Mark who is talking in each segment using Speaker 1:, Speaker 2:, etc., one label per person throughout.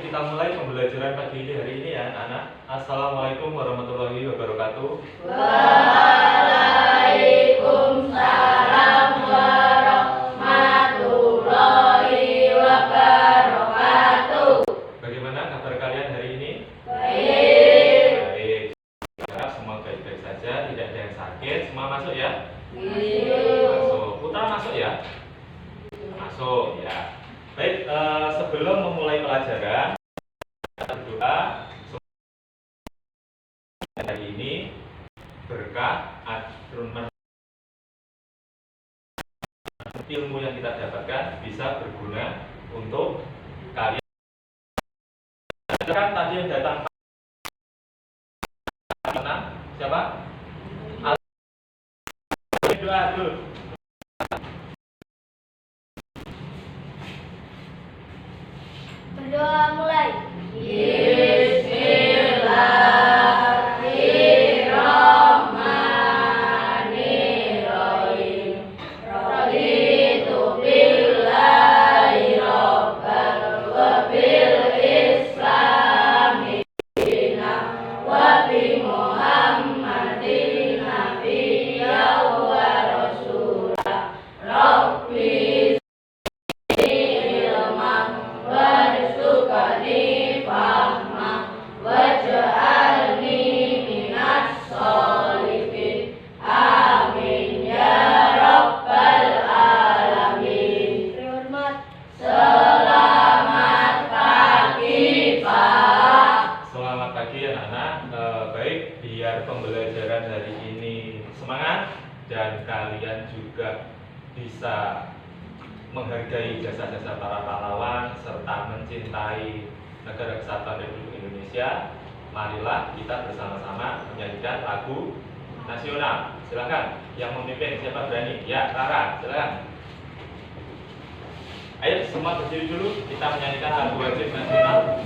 Speaker 1: kita mulai pembelajaran pagi ini hari ini ya anak-anak. Assalamualaikum warahmatullahi wabarakatuh.
Speaker 2: Waalaikumsalam warahmatullahi wabarakatuh.
Speaker 1: Bagaimana kabar kalian hari ini?
Speaker 2: Baik.
Speaker 1: Baik. Harap semua baik-baik saja, tidak ada yang sakit. Semua masuk ya? Masuk. Putra masuk ya? Masuk ya. Baik, sebelum memulai pelajaran, kita berdoa hari ini berkah ilmu yang kita dapatkan bisa berguna untuk kalian. Kan tadi yang datang siapa? Doa dulu.
Speaker 2: Berdoa mulai. Bismillahirrahmanirrahim. Raditu billahi rabban wa bil islami dinan wa bi Muhammadin nabiyyan wa rasulah. Rabbi ilman warzuqni fahma waj'alni minas sholihin. Amin ya rabbal alamin. Terhormat. Selamat pagi, Pak.
Speaker 1: Selamat pagi anak-anak. Baik, biar pembelajaran hari ini semangat dan kalian juga bisa menghargai jasa-jasa para pahlawan serta mencintai negara kesatuan Republik Indonesia. Marilah kita bersama-sama menyanyikan lagu nasional. Silakan, yang memimpin siapa berani? Ya, Rara, silakan. Ayo semua berdiri dulu, kita menyanyikan lagu wajib nasional.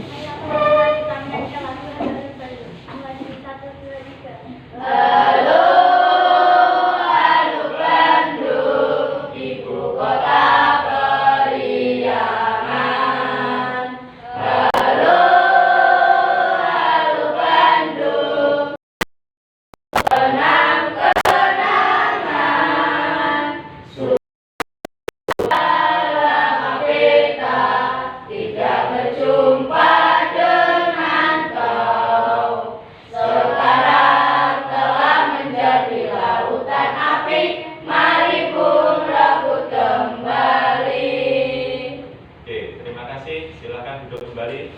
Speaker 2: Halo, halo Bandung, ibu kota periangan. Halo, halo Bandung, kenang-kenangan. Lama kita tidak berjumpa dengan kau. Sekarang telah menjadi lautan api, mari pun rebut kembali.
Speaker 1: Oke, terima kasih. Silakan duduk kembali.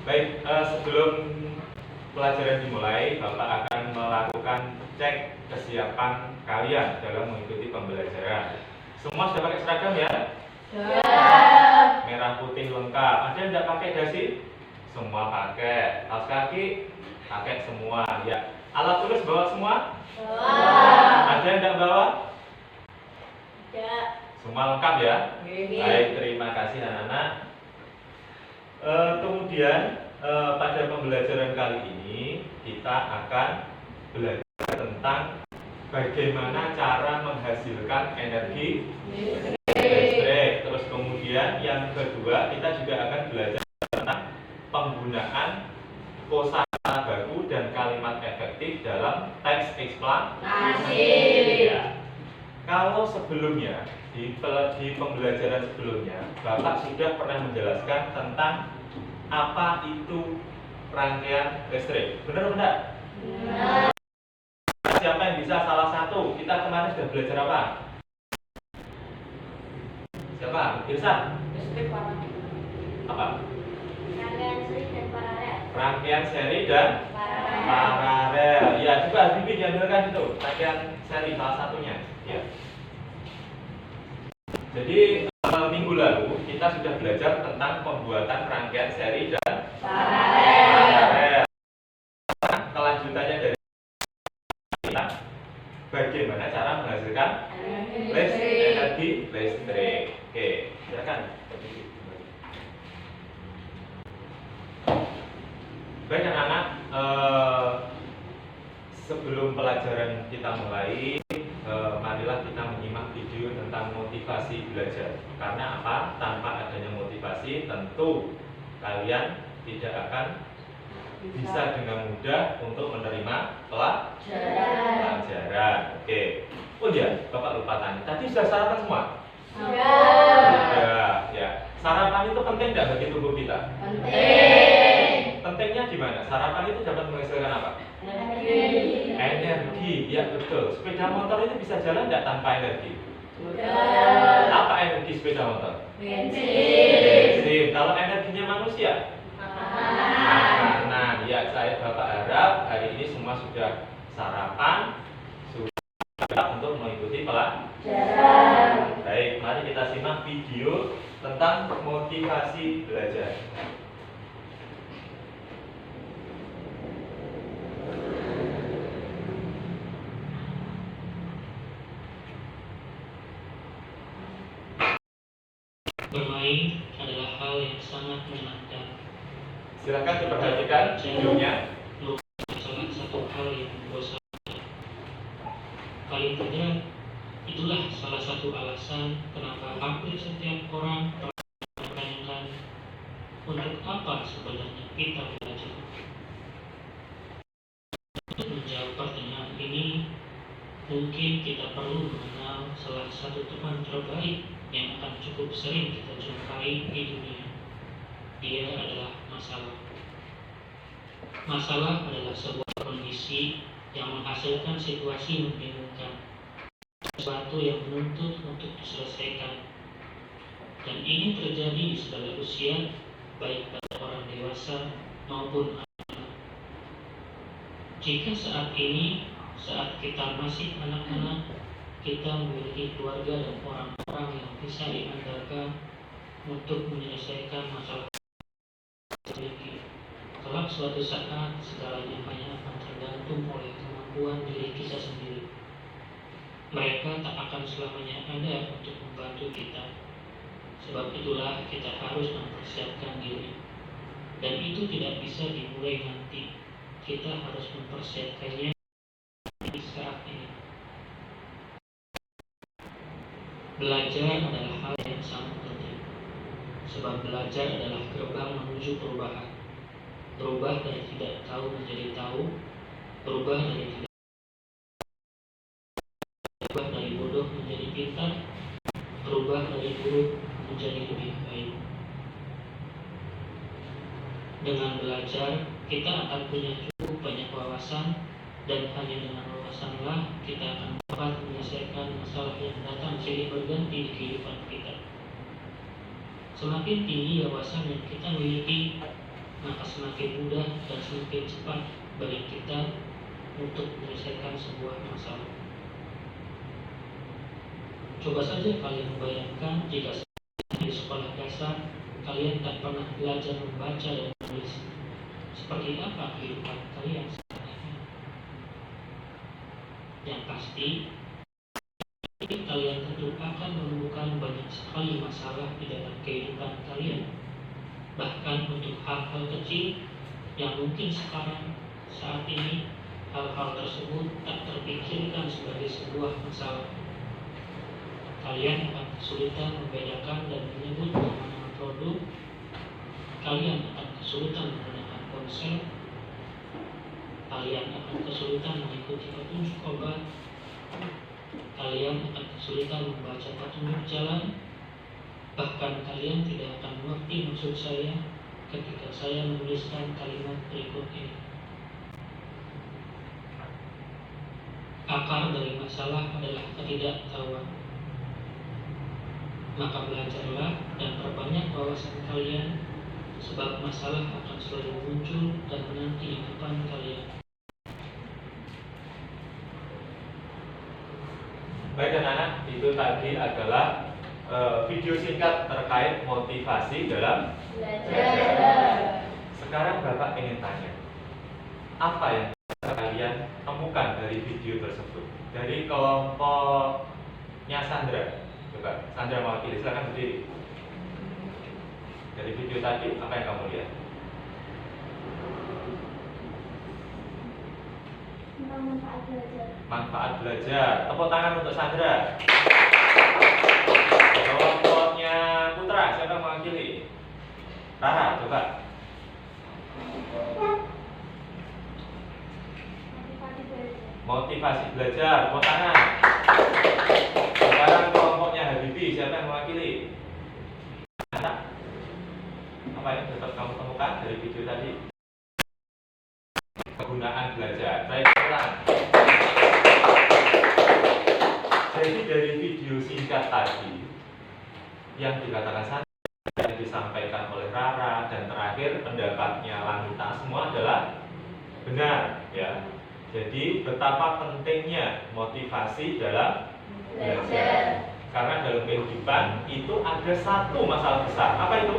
Speaker 1: Baik, sebelum pelajaran dimulai, Bapak akan melakukan cek kesiapan kalian dalam mengikuti pembelajaran. Semua sudah pakai seragam ya? Merah putih lengkap. Ada yang tidak pakai dasi? Semua pakai. Kaos kaki? Pakai semua. Ya. Alat tulis bawa semua? Ada yang tidak bawa? Semua lengkap ya? Baik, terima kasih anak-anak. Kemudian pada pembelajaran kali ini kita akan belajar tentang bagaimana cara menghasilkan energi listrik. Terus kemudian yang kedua kita juga akan belajar tentang penggunaan kosakata baku dan kalimat efektif dalam teks eksplanasi. Ya. Kalau sebelumnya di pembelajaran sebelumnya Bapak sudah pernah menjelaskan tentang apa itu rangkaian listrik. Benar enggak?
Speaker 2: Benar.
Speaker 1: Siapa yang bisa salah satu? Kita kemarin sudah belajar apa? Siapa? Irsan? Apa? Rangkaian seri dan paralel. Ya, coba Habibie diambilkan itu. Rangkaian seri salah satunya. Ya. Jadi minggu lalu kita sudah belajar tentang pembuatan rangkaian seri dan paralel. Kelanjutannya dari kita, bagaimana cara menghasilkan energi listrik. Oke, silakan. Baik anak-anak, sebelum pelajaran kita mulai, marilah kita menyimak video tentang motif motivasi belajar. Karena apa? Tanpa adanya motivasi tentu kalian tidak akan bisa dengan mudah untuk menerima pelajaran. Oke. Oh iya, Bapak lupa tanya. Tadi sudah sarapan semua? Sudah. Ya. Sarapan itu penting nggak bagi tubuh kita?
Speaker 2: Penting.
Speaker 1: Pentingnya di mana? Sarapan itu dapat menghasilkan apa?
Speaker 2: Energi.
Speaker 1: Energi. Ya betul. Sepeda motor itu bisa jalan nggak tanpa energi?
Speaker 2: Sudah.
Speaker 1: Apa energi sepeda motor?
Speaker 2: Bensin.
Speaker 1: Bensin. Kalau energinya manusia?
Speaker 2: Makanan.
Speaker 1: Makanan. Ya, saya Bapak harap hari ini semua sudah sarapan, sudah untuk mengikuti pelajaran. Baik, mari kita simak video tentang motivasi belajar.
Speaker 3: Bermain adalah hal yang sangat menyenangkan.
Speaker 1: Silakan diperhatikan videonya.
Speaker 3: Salah satu hal yang membosankan. Paling tidak, itulah salah satu alasan kenapa hampir setiap orang mempertanyakan untuk apa sebenarnya kita belajar. Untuk menjawab pertanyaan ini, mungkin kita perlu mengenal salah satu teman terbaik yang akan cukup sering kita jumpai di dunia. Dia adalah masalah. Masalah adalah sebuah kondisi yang menghasilkan situasi membingungkan, sesuatu yang menuntut untuk diselesaikan. Dan ini terjadi di segala usia, baik pada orang dewasa maupun anak-anak. Jika saat ini, saat kita masih anak-anak, kita memiliki keluarga dan orang-orang yang bisa diandalkan untuk menyelesaikan masalah ini. Kelak suatu saat, segalanya hanya akan tergantung oleh kemampuan diri kita sendiri. Mereka tak akan selamanya ada untuk membantu kita. Sebab itulah kita harus mempersiapkan diri. Dan itu tidak bisa dimulai nanti. Kita harus mempersiapkannya saat ini. Belajar adalah hal yang sangat penting, sebab belajar adalah gerbang menuju perubahan. Berubah dari tidak tahu menjadi tahu, berubah dari bodoh menjadi pintar, berubah dari buruk menjadi lebih baik. Dengan belajar, kita akan punya cukup banyak wawasan, dan hanya dengan wawasanlah kita akan dapat menyelesaikan masalah yang datang silih berganti di kehidupan kita. Semakin tinggi wawasan yang kita miliki, maka semakin mudah dan semakin cepat bagi kita untuk menyelesaikan sebuah masalah. Coba saja kalian membayangkan jika di sekolah dasar kalian tak pernah belajar membaca dan menulis. Seperti apa kehidupan kalian saat ini? Yang pasti, kalian tentu akan menemukan banyak sekali masalah di dalam kehidupan kalian. Bahkan untuk hal-hal kecil yang mungkin sekarang, saat ini, hal-hal tersebut tak terpikirkan sebagai sebuah masalah. Kalian akan kesulitan membedakan dan menyebut nama produk. Kalian akan kesulitan menggunakan ponsel. Kalian akan kesulitan mengikuti petunjuk obat. Kalian akan kesulitan membaca petunjuk jalan. Bahkan kalian tidak akan mengerti maksud saya ketika saya menuliskan kalimat berikut ini. Akar dari masalah adalah ketidaktahuan. Maka belajarlah dan perbanyak wawasan kalian, sebab masalah akan selalu muncul dan menanti di depan kalian.
Speaker 1: Baik anak-anak, itu tadi adalah video singkat terkait motivasi dalam belajar. Sekarang Bapak ingin tanya, apa yang kalian temukan dari video tersebut? Dari kelompoknya Sandra. Coba, Sandra mau pilih, silakan berdiri. Dari video tadi, apa yang kamu lihat?
Speaker 2: Manfaat belajar.
Speaker 1: Manfaat belajar. Tepuk tangan untuk Sandra. Kelompoknya Putra, siapa yang mewakili? Rara, coba. Motivasi belajar, tepuk tangan. Sekarang kelompoknya Habibi, siapa yang mewakili? Apa yang dapat kamu temukan dari video tadi? Kegunaan belajar. Baik, ulang. Jadi dari video singkat tadi yang dikatakan saya, yang disampaikan oleh Rara, dan terakhir pendapatnya Lanita, semua adalah benar, ya. Jadi betapa pentingnya motivasi dalam belajar. Karena dalam kehidupan itu ada satu masalah besar. Apa itu?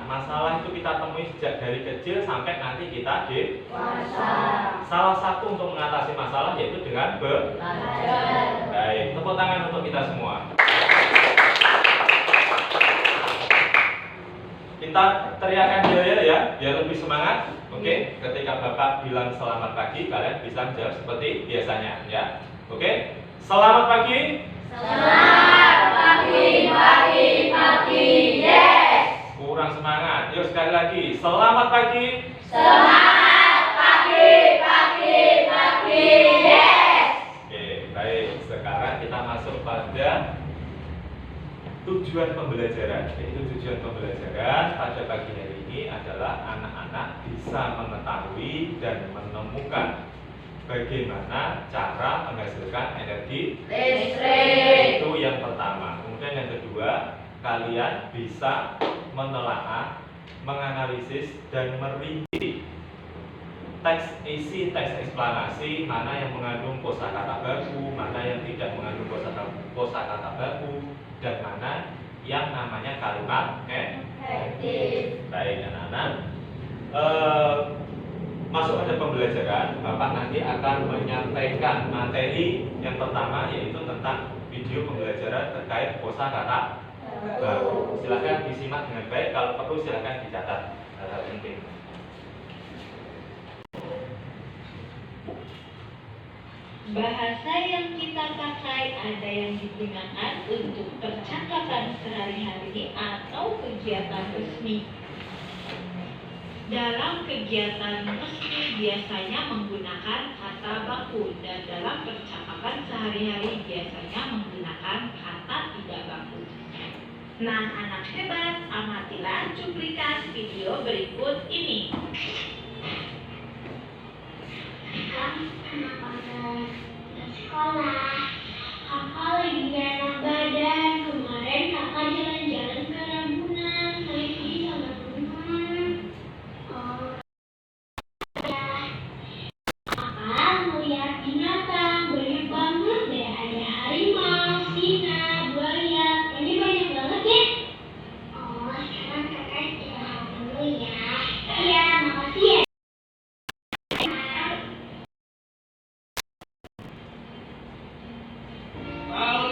Speaker 1: Masalah itu kita temui sejak dari kecil sampai nanti kita dewasa. Salah satu untuk mengatasi masalah yaitu dengan belajar. Baik, tepuk tangan untuk kita semua. Kita teriakan ya, biar lebih semangat. Oke, ketika Bapak bilang selamat pagi, kalian bisa menjawab seperti biasanya, ya. Oke, selamat pagi.
Speaker 2: Selamat pagi, pagi, pagi, yes.
Speaker 1: Kurang semangat. Yuk sekali lagi. Selamat pagi.
Speaker 2: Semangat pagi, pagi, pagi, yes.
Speaker 1: Oke, baik. Sekarang kita masuk pada tujuan pembelajaran. Yaitu tujuan pembelajaran pada pagi hari ini adalah anak-anak bisa mengetahui dan menemukan bagaimana cara menghasilkan energi
Speaker 2: Listrik.
Speaker 1: Itu yang pertama. Kemudian yang kedua, kalian bisa menelaah, menganalisis, dan merinci isi teks eksplanasi, mana yang mengandung kosakata baku, mana yang tidak mengandung kosakata baku, dan mana yang namanya kalimat
Speaker 2: Efektif.
Speaker 1: Baik anak-anak, masuk pada pembelajaran, Bapak nanti akan menyampaikan materi yang pertama, yaitu tentang video pembelajaran terkait kosakata baku. Silakan disimak dengan baik, kalau perlu silakan dicatat hal-hal penting.
Speaker 4: Bahasa yang kita pakai ada yang digunakan untuk percakapan sehari-hari atau kegiatan resmi. Dalam kegiatan resmi biasanya menggunakan kata baku dan dalam percakapan sehari-hari biasanya menggunakan kata tidak baku. Nah, anak hebat, amatilah cuplikan video berikut ini.
Speaker 5: Anak-anak sekolah, kakak lagi gak enak badan. Kemarin kakak jalan-jalan ke Ragunan, lagi sama teman. Oh, ya. Kakak melihat binatang, banyak banget deh. Ada harimau, singa, buaya, ini banyak banget ya. Oh, sekarang kakak istirahat dulu ya. Iya, makasih ya.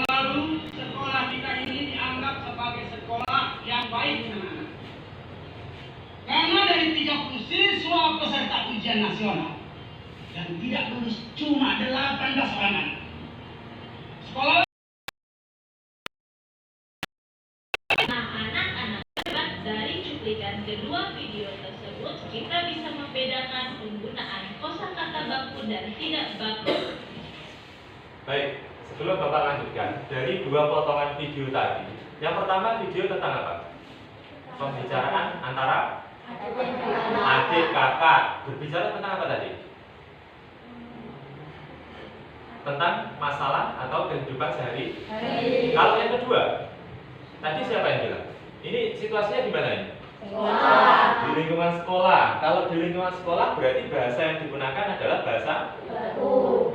Speaker 6: Lalu sekolah kita ini dianggap sebagai sekolah yang baik, anak-anak. Karena dari 30 siswa peserta ujian nasional yang tidak lulus cuma 18 orang anak. Sekolah
Speaker 4: Nah, anak-anak hebat, dari cuplikan kedua video tersebut kita bisa membedakan penggunaan kosakata baku dan tidak baku.
Speaker 1: Baik, sebelum Bapak lanjutkan, dari dua potongan video tadi, yang pertama video tentang apa? Pembicaraan antara adik kakak. Berbicara tentang apa tadi? Tentang masalah atau kehidupan sehari. Kalau yang kedua, tadi siapa yang bilang? Ini situasinya di mana ini?
Speaker 2: Sekolah.
Speaker 1: Di lingkungan sekolah. Kalau di lingkungan sekolah berarti bahasa yang digunakan adalah bahasa baku.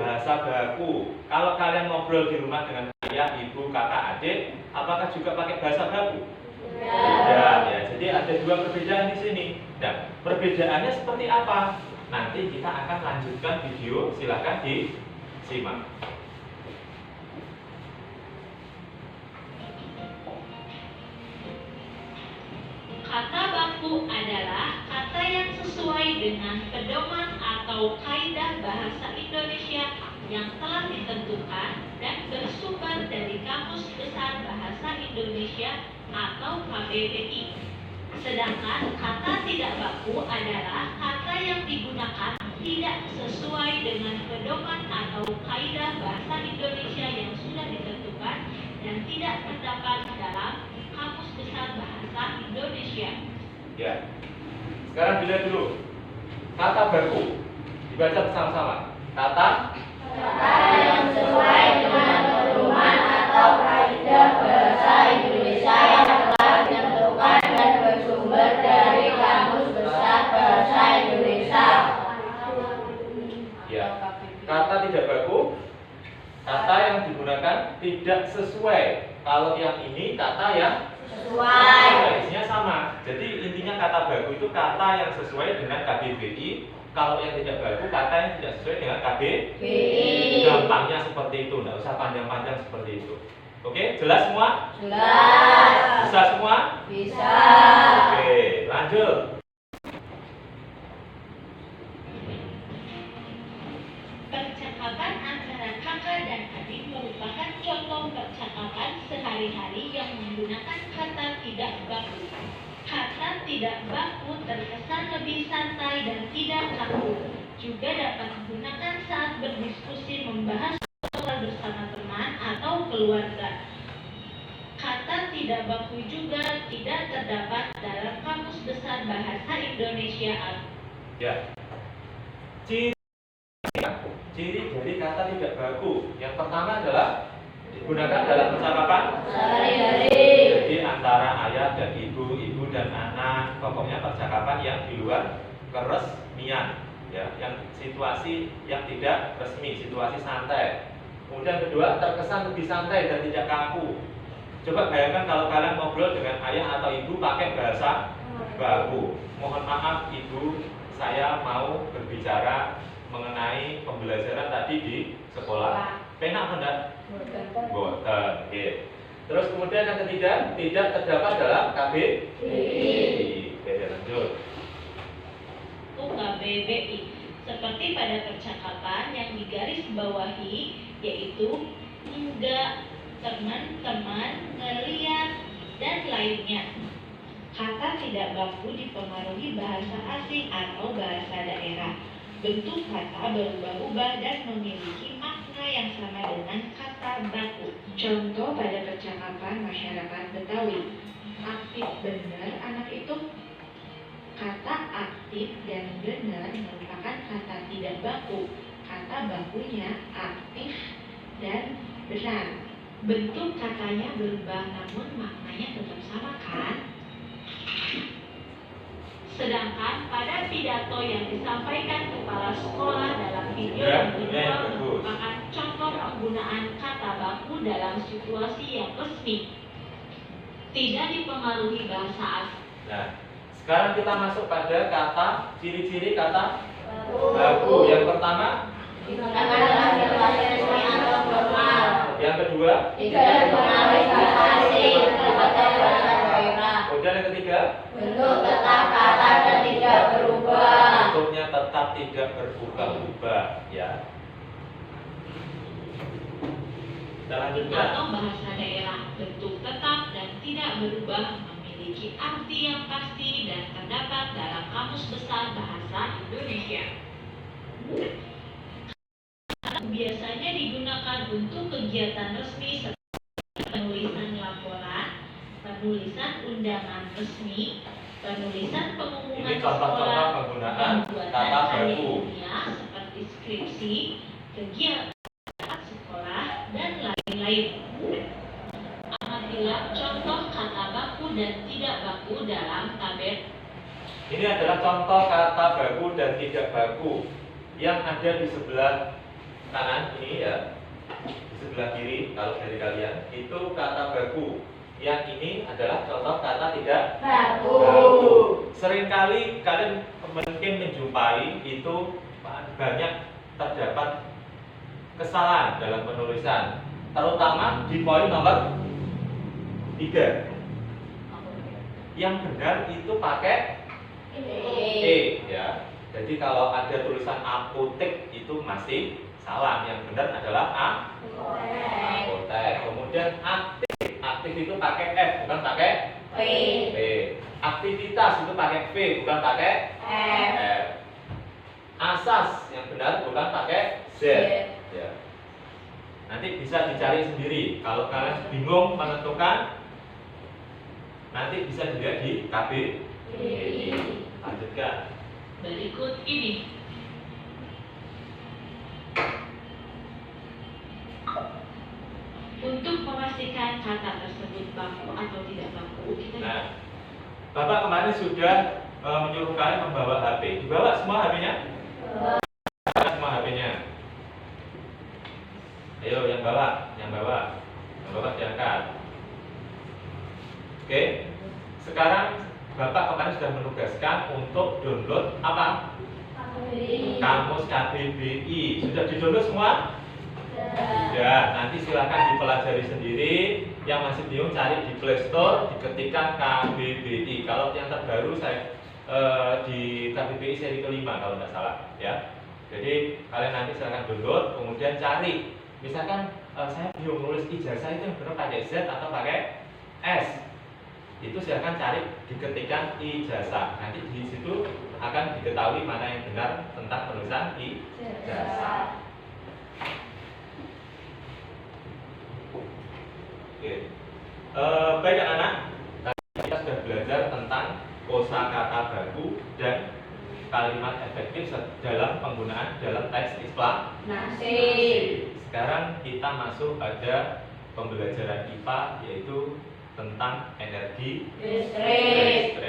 Speaker 1: Kalau kalian ngobrol di rumah dengan ayah, ibu, kakak, adik, apakah juga pakai bahasa baku? Tidak, ya. Jadi ada dua perbedaan di sini. Nah, perbedaannya seperti apa? Nanti kita akan lanjutkan video. Silakan disimak.
Speaker 4: Kata baku adalah kata yang sesuai dengan pedoman atau kaidah bahasa Indonesia yang telah ditentukan dan bersumber dari Kamus Besar Bahasa Indonesia atau KBBI. Sedangkan kata tidak baku adalah kata yang digunakan tidak sesuai dengan pedoman atau kaidah bahasa Indonesia yang sudah ditentukan dan tidak terdapat dalam Kamus Besar Bahasa Indonesia.
Speaker 1: Ya. Sekarang dilihat dulu. Kata baku. Dibaca bersama-sama. Kata
Speaker 2: yang sesuai dengan pedoman atau kaidah bahasa Indonesia yang telah ditentukan dan bersumber dari Kamus Besar Bahasa Indonesia.
Speaker 1: ya. Kata tidak baku. Kata yang digunakan tidak sesuai. Kalau yang ini kata yang
Speaker 2: Sesuai.
Speaker 1: isinya sama. Jadi intinya kata baku itu kata yang sesuai dengan KBBI. Kalau yang tidak baku kata yang tidak sesuai dengan KBBI. Gampangnya seperti itu, nggak usah panjang-panjang seperti itu. Oke, jelas semua?
Speaker 2: Jelas.
Speaker 1: Bisa semua?
Speaker 2: Bisa.
Speaker 1: Oke, lanjut.
Speaker 4: Percakapan antara kakak dan adik merupakan contoh percakapan sehari-hari yang menggunakan kata tidak baku. Kata tidak baku terkesan lebih santai dan tidak kaku. Juga dapat digunakan saat berdiskusi membahas soal bersama teman atau keluarga. Kata tidak baku juga tidak terdapat dalam Kamus Besar Bahasa Indonesia.
Speaker 1: Ya. Ciri dari kata tidak baku. Yang pertama adalah digunakan dalam percakapan
Speaker 2: Sehari-hari.
Speaker 1: jadi antara ayah dan ibu dan anak, pokoknya percakapan yang di luar keresmian, ya, yang situasi yang tidak resmi, situasi santai. Kemudian kedua, terkesan lebih santai dan tidak kaku. Coba bayangkan kalau kalian ngobrol dengan ayah atau ibu pakai bahasa baku. Mohon maaf ibu, saya mau berbicara mengenai pembelajaran tadi di sekolah. Penak enggak? Boten. Oke. Terus kemudian yang ketiga, tidak terdapat dalam KBBI. Oke, lanjut.
Speaker 4: KBBI seperti pada percakapan yang digarisbawahi, yaitu enggak, teman-teman, ngeliat, dan lainnya. Kata tidak baku dipengaruhi bahasa asing atau bahasa daerah. Bentuk kata berubah-ubah dan memiliki makna yang sama dengan kata baku. Contoh pada percakapan masyarakat Betawi. Aktif benar anak itu. Kata aktif dan benar merupakan kata tidak baku. Kata bakunya aktif dan benar. Bentuk katanya berubah namun maknanya tetap sama kan? Sedangkan pada pidato yang disampaikan kepala sekolah dalam video yang kedua merupakan contoh penggunaan kata baku dalam situasi yang resmi, tidak dipengaruhi bahasa asing.
Speaker 1: Nah, sekarang kita masuk pada kata ciri-ciri kata baku. Yang pertama,
Speaker 2: Digunakan dalam situasi resmi atau formal.
Speaker 1: yang kedua,
Speaker 2: Tidak dipengaruhi bahasa asing atau bahasa daerah.
Speaker 1: kemudian yang ketiga,
Speaker 2: Bentuk tetap kata dan tidak berubah.
Speaker 1: bentuknya tetap tidak berubah-ubah, ya. Kita lanjutkan.
Speaker 4: Atau bahasa daerah, bentuk tetap dan tidak berubah, memiliki arti yang pasti dan terdapat dalam Kamus Besar Bahasa Indonesia. Biasanya digunakan untuk kegiatan resmi seperti penulisan laporan, penulisan undangan resmi, penulisan pengumuman
Speaker 1: Ini contoh-contoh
Speaker 4: sekolah,
Speaker 1: penggunaan
Speaker 4: pembuatan
Speaker 1: kata
Speaker 4: karya
Speaker 1: baku.
Speaker 4: ilmiah seperti skripsi, kegiatan sekolah, dan lain-lain. Amatilah contoh kata baku dan tidak baku dalam tabel.
Speaker 1: Ini adalah contoh kata baku dan tidak baku yang ada di sebelah kanan ini, ya, di sebelah kiri kalau dari kalian itu kata baku. Yang ini adalah contoh kata tidak
Speaker 2: Baku.
Speaker 1: Seringkali kalian mungkin menjumpai itu banyak terdapat kesalahan dalam penulisan, terutama di poin nomor 3. Yang benar itu pakai E, ya. Jadi kalau ada tulisan apotek itu masih Salah, yang benar adalah A. Apotek. Kemudian aktif. Aktif itu pakai F, bukan pakai
Speaker 2: P.
Speaker 1: P. Aktivitas itu pakai V, bukan pakai
Speaker 2: F.
Speaker 1: F. Asas yang benar bukan pakai Z. Ya. Nanti bisa dicari sendiri. Kalau kalian bingung menentukan, nanti bisa dilihat di KBBI. Lanjutkan.
Speaker 4: Berikut ini. Untuk memastikan kata tersebut baku atau tidak baku, kita
Speaker 1: Nah, Bapak kemarin sudah menyuruh kalian membawa HP. Dibawa semua HP-nya? Bawa semua HP-nya. Ayo yang bawa, yang bawa diangkat. Oke. Sekarang Bapak kemarin sudah menugaskan untuk download apa? Kamus KBBI. Sudah di-download semua? Ya, nanti silakan dipelajari sendiri. Yang masih bingung cari di Play Store, diketikkan KBBI. Kalau yang terbaru saya di KBBI seri kelima kalau nggak salah, ya. Jadi kalian nanti silakan download, kemudian cari. Misalkan saya bingung nulis ijazah itu yang benar pakai Z atau pakai S. Itu silakan cari, diketikkan ijazah. Nanti di situ akan diketahui mana yang benar tentang penulisan ijazah. Oke. Baik anak-anak, tadi kita sudah belajar tentang kosakata baku dan kalimat efektif dalam penggunaan dalam teks eksplanasi. Sekarang kita masuk pada pembelajaran IPA, yaitu tentang energi listrik.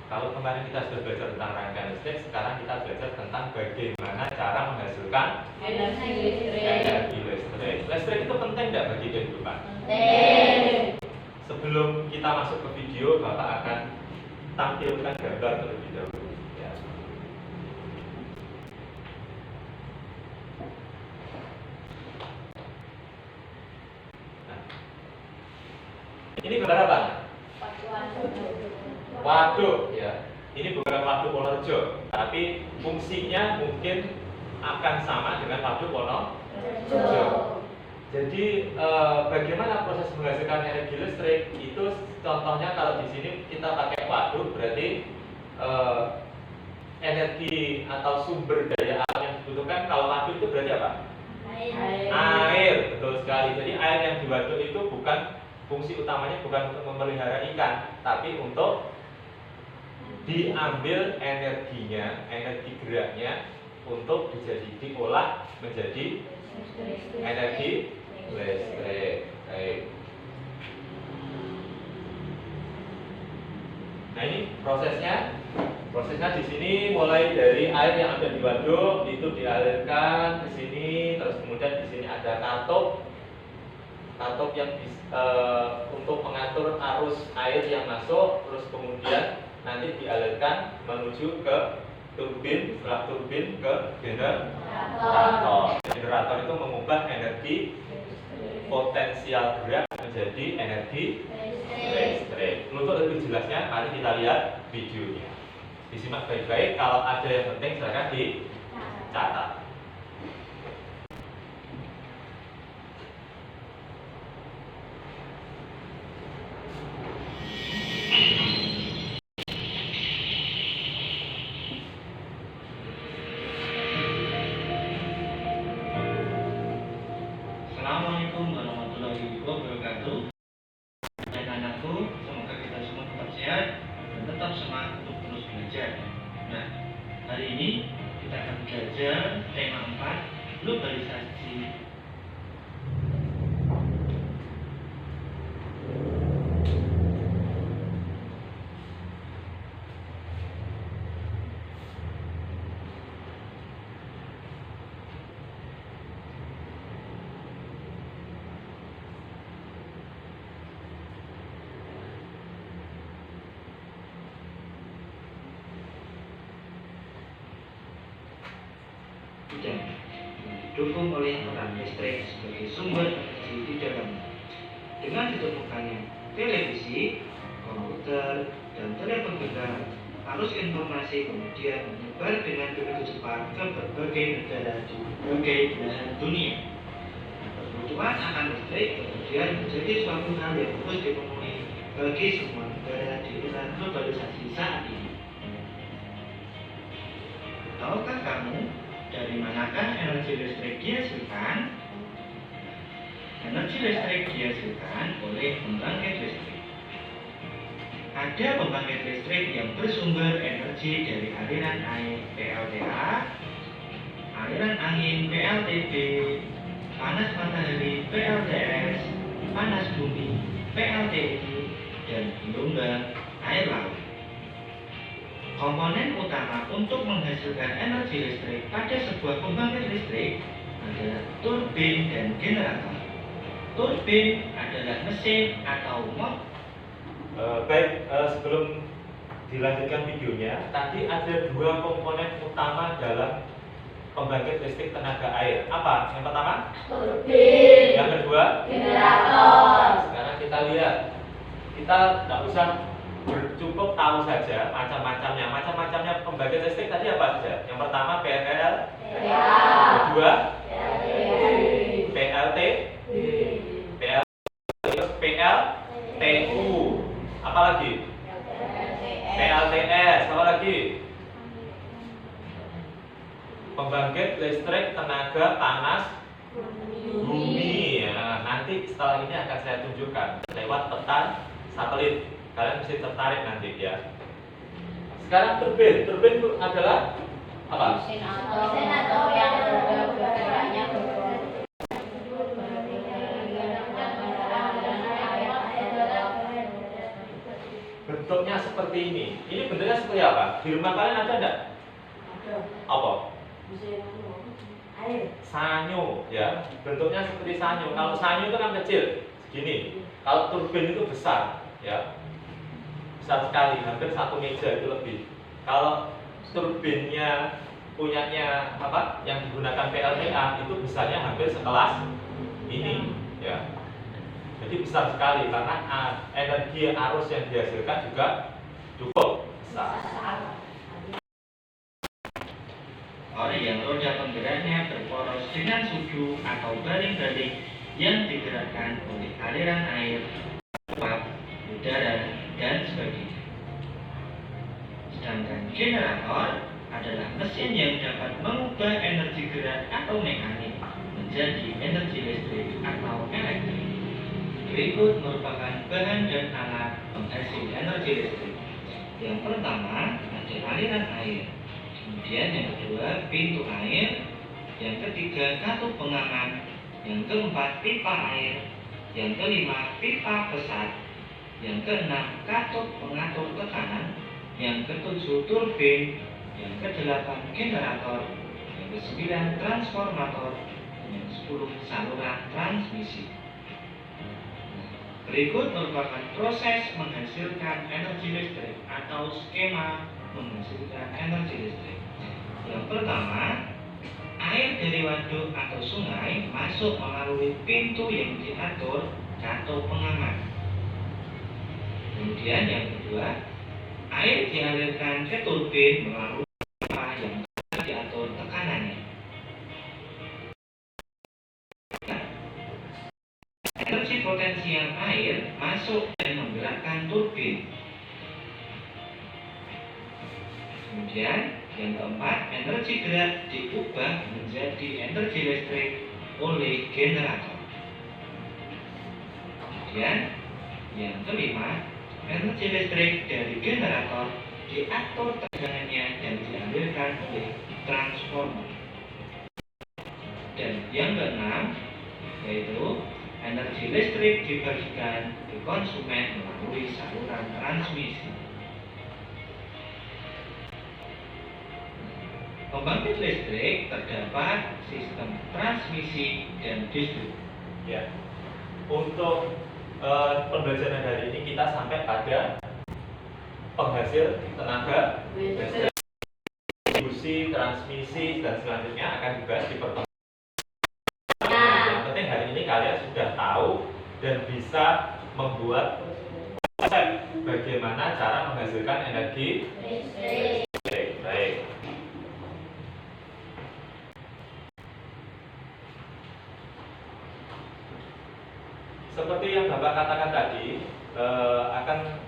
Speaker 1: Kalau kemarin kita sudah belajar tentang rangkaian listrik, sekarang kita belajar tentang bagaimana cara menghasilkan
Speaker 2: Energi listrik.
Speaker 1: energi listrik. Listrik itu penting tidak bagi kehidupan?
Speaker 2: Penting.
Speaker 1: Sebelum kita masuk ke video, Bapak akan tampilkan gambar terlebih dahulu. Ya. Nah, ini gambar apa? Waduk, ya. Ini bukan waduk Wonorejo, tapi fungsinya mungkin akan sama dengan waduk Wonorejo. Jadi bagaimana proses menghasilkan energi listrik? Itu contohnya kalau di sini kita pakai waduk, berarti energi atau sumber daya alam yang dibutuhkan kalau waduk itu berarti apa? Air, betul sekali. Jadi air yang di waduk itu bukan fungsi utamanya bukan untuk memelihara ikan, tapi untuk diambil energinya, energi geraknya untuk diolah menjadi energi listrik. Baik. Nah ini prosesnya. Prosesnya di sini mulai dari air yang ada di waduk itu dialirkan ke sini, terus kemudian di sini ada katup yang untuk mengatur arus air yang masuk, terus kemudian nanti dialirkan menuju ke turbin, setelah turbin ke generator. Generator itu mengubah energi potensial gerak menjadi energi listrik. Untuk lebih jelasnya, mari kita lihat videonya. Disimak baik-baik. Kalau ada yang penting, silakan dicatat.
Speaker 3: Assalamualaikum warahmatullahi wabarakatuh. Anak-anakku, semoga kita semua tetap sehat dan tetap semangat untuk terus belajar. Nah, hari ini kita akan belajar tema 4, globalisasi. Dan didukung oleh peran listrik sebagai sumber energi di dalamnya. Dengan ditemukannya televisi, komputer, dan telepon genggam, arus informasi kemudian menyebar dengan begitu cepat ke berbagai negara di berbagai belahan dunia. Kebutuhan akan listrik kemudian menjadi suatu hal yang harus dipenuhi bagi semua negara di era globalisasi saat ini. Tahukah kamu dari manakah energi listrik dihasilkan? Energi listrik dihasilkan oleh pembangkit listrik. Ada pembangkit listrik yang bersumber energi dari aliran air PLTA, aliran angin PLTB, panas matahari PLTS, panas bumi PLTI, dan gelombang air laut. Komponen utama untuk menghasilkan energi listrik pada sebuah pembangkit listrik adalah turbin dan generator. Turbin adalah mesin atau motor.
Speaker 1: Sebelum dilanjutkan videonya, tadi ada dua komponen utama dalam pembangkit listrik tenaga air. Apa? Yang pertama?
Speaker 2: Turbin.
Speaker 1: Yang kedua?
Speaker 2: Generator.
Speaker 1: Sekarang kita lihat. Kita tidak usah cukup tahu saja macam-macamnya. Macam-macamnya pembangkit listrik tadi apa saja? Yang pertama PLL,
Speaker 2: PA.
Speaker 1: kedua
Speaker 2: PLT.
Speaker 1: PLT, PLTU, apa lagi? PLTS, apa lagi? Pembangkit listrik tenaga panas bumi. Ya, nanti setelah ini akan saya tunjukkan lewat peta satelit. Kalian mesti tertarik nanti ya. Sekarang turbin. Turbin itu adalah apa?
Speaker 2: Mesin atau yang bergeraknya
Speaker 1: Bentuknya seperti ini. Ini bentuknya seperti apa? Di rumah kalian ada enggak? Apa? Sanyo ya. Bentuknya seperti sanyo. Kalau sanyo itu kan kecil, segini. Kalau turbin itu besar ya. Besar sekali, hampir 1 meja itu lebih. Kalau turbinnya punyanya apa? Yang digunakan PLTA itu besarnya hampir sekelas ini ya. Jadi besar sekali karena energi arus yang dihasilkan juga cukup besar.
Speaker 3: Oleh yang roda penggeraknya berporos dengan sudu atau baling-baling yang digerakkan oleh aliran air, uap, udara, dan sebagainya. Sedangkan generator adalah mesin yang dapat mengubah energi gerak atau mekanik menjadi energi listrik atau elektrik. Berikut merupakan bahan dan alat penghasil energi listrik. Yang pertama ada aliran air, kemudian yang kedua pintu air, yang ketiga katup pengaman, yang keempat pipa air, yang kelima pipa pesat, yang keenam katup pengatur tekanan, yang ketujuh turbin, yang kedelapan generator, yang kesembilan transformator, yang 10 saluran transmisi. Berikut merupakan proses menghasilkan energi listrik atau skema menghasilkan energi listrik. Yang pertama, air dari waduk atau sungai masuk melalui pintu yang diatur katup pengaman. Kemudian yang kedua, air dialirkan ke turbin melalui pipa yang diatur tekanannya. Energi potensial air masuk dan menggerakkan turbin. Kemudian yang keempat, energi gerak diubah menjadi energi listrik oleh generator. Kemudian yang kelima, energi listrik dari generator diatur tegangannya dan dialirkan oleh transformer. Dan yang keenam, yaitu energi listrik dibagikan ke konsumen melalui saluran transmisi. Pembangkit listrik terdapat sistem transmisi dan distribusi.
Speaker 1: Ya. Untuk pembelajaran hari ini kita sampai pada penghasil tenaga listrik, distribusi, transmisi, dan selanjutnya akan dibahas di pertemuan. Yang penting hari ini kalian sudah tahu dan bisa membuat konsep bagaimana cara menghasilkan energi
Speaker 2: Listrik.
Speaker 1: listrik. Baik. Seperti yang Bapak katakan tadi, akan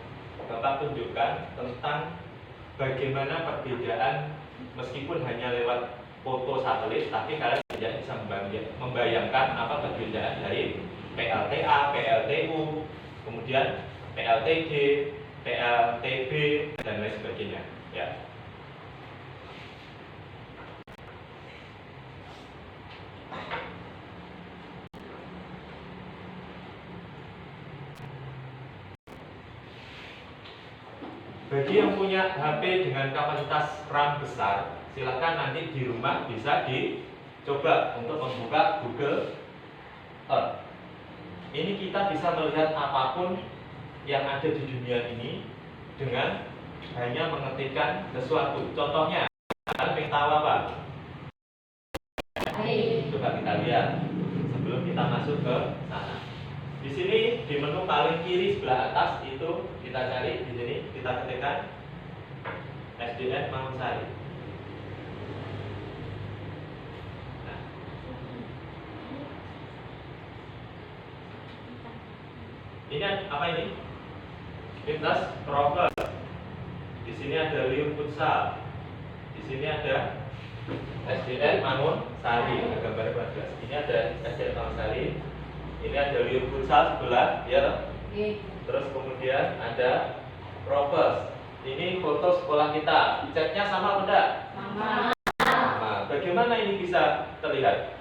Speaker 1: Bapak tunjukkan tentang bagaimana perbedaan meskipun hanya lewat foto satelit, tapi kalian tidak bisa membayangkan apa perbedaan dari PLTA, PLTU, kemudian PLTG, PLTB, dan lain sebagainya. Ya. Bagi yang punya HP dengan kapasitas RAM besar, silakan nanti di rumah bisa dicoba untuk membuka Google Earth. Ini kita bisa melihat apapun yang ada di dunia ini dengan hanya mengetikkan sesuatu. Contohnya, kalian pengen tahu apa? Coba kita lihat sebelum kita masuk ke sana. Di sini di menu paling kiri sebelah atas itu kita cari di sini, kita ketikkan SDN Mangunsari. Nah, ini apa ini? Lintas Prover. Di sini ada Liun Futsal. Di sini ada SDN Mangunsari. Gambar 14. Ini ada SDN Mangunsari. Ini ada Liun Futsal sebelah, ya. Terus kemudian ada Provers. Ini foto sekolah kita. Catnya sama benda?
Speaker 2: Sama.
Speaker 1: Nah, bagaimana ini bisa terlihat?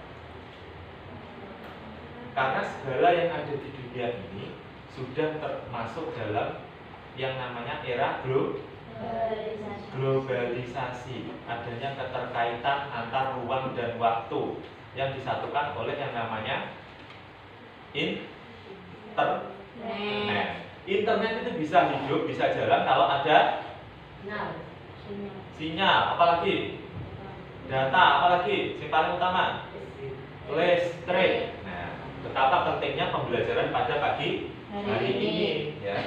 Speaker 1: Karena segala yang ada di dunia ini sudah termasuk dalam yang namanya era globalisasi. Adanya keterkaitan antar ruang dan waktu yang disatukan oleh yang namanya internet. Internet itu bisa hidup, bisa jalan kalau ada sinyal, apalagi data, apalagi yang paling utama listrik. Nah, betapa pentingnya pembelajaran pada pagi hari ini, ya.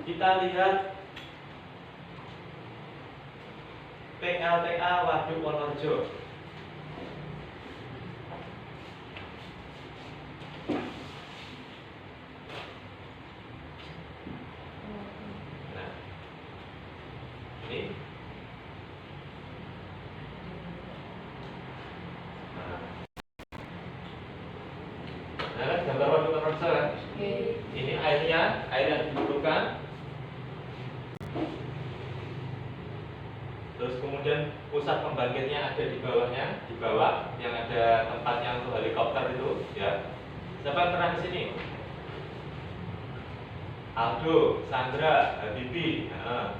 Speaker 1: Kita lihat PLTA Waduk Wonorejo. Nah, ini. Nah, gambar Waduk Wonorejo kan? Ini airnya, air yang dibutuhkan. Terus kemudian pusat pembangkitnya ada di bawahnya, di bawah yang ada tempatnya untuk helikopter itu, ya. Siapa yang pernah ke sini? Aldo, Sandra, Habibi. Nah.